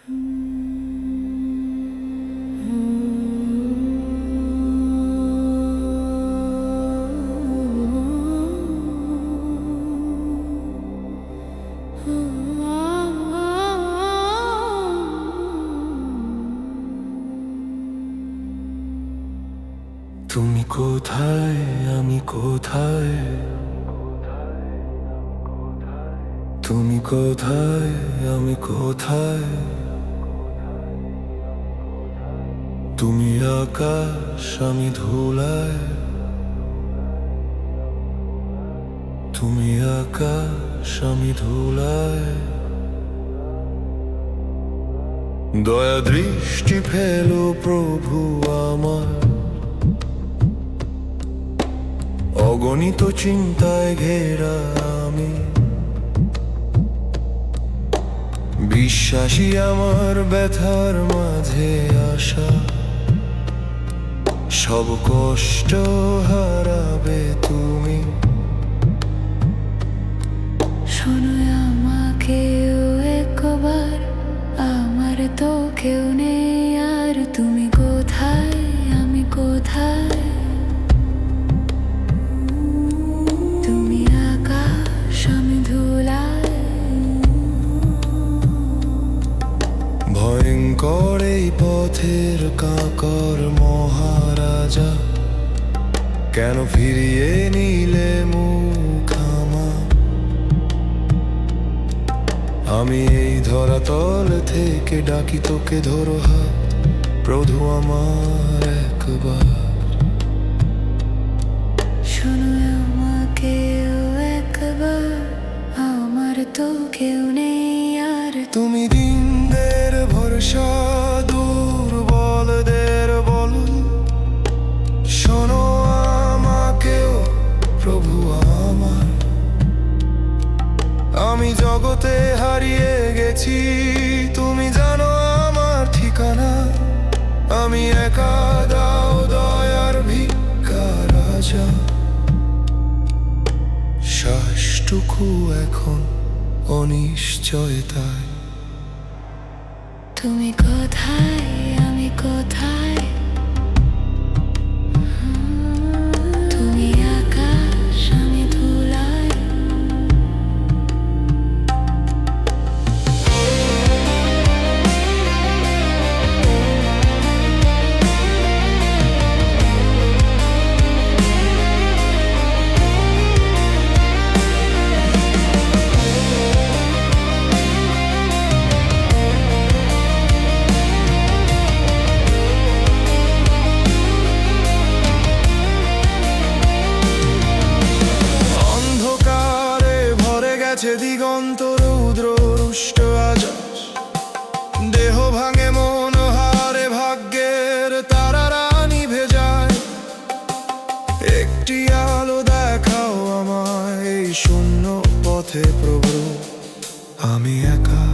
তুমি কোথায়, আমি কোথায়, তুমি কোথায়, আমি কোথায়, তুমি আকাশ, আমি ধুলায়, তুমি আকাশ, আমি ধুলায়। দয়া দৃষ্টি ফেলো প্রভু আমার, অগণিত চিন্তায় ঘেরা আমি। বিশ্বাসী আমার ব্যথার মাঝে আসা, সব কষ্ট হারাবে তুমি। শোনো আমাকেও একবার, আমার তো কেউ নেই আর। তুমি কোথায়, আমি কোথায়, তুমি আকাশ, আমি ধুলায়। ভয়ঙ্কর এই পথের কাকর মহারাজা, কেন ফিরিয়ে নিলে মুখ আমার? আমি এই ধরাতল থেকে ডাকি তোকে, ধরো হাত প্রভু আমার একবার। শোনো আমাকেও একবার, আমার তো কেউ নেই আর। তুমি দিনদের ভরসা, দুর্বলদের বল, শোনো আমাকেও প্রভু আমার। আমি জগতে হারিয়ে গেছি, তুমি জানো আমার ঠিকানা। আমি একা, দাও দয়ার ভিক্ষা রাজা। শ্বাসটুকু এখন অনিশ্চয়তায়। তুমি কোথায়, আমি কোথায়, তুমি আকাশ, আমি ধুলায়। দিগন্ত রৌদ্র রুষ্ট আজাস, দেহ ভাঙে মন হারে, ভাগ্যের তারারা নিভে যায়। একটি আলো দেখাও আমায় এই শূন্য পথে প্রভু, আমি একা।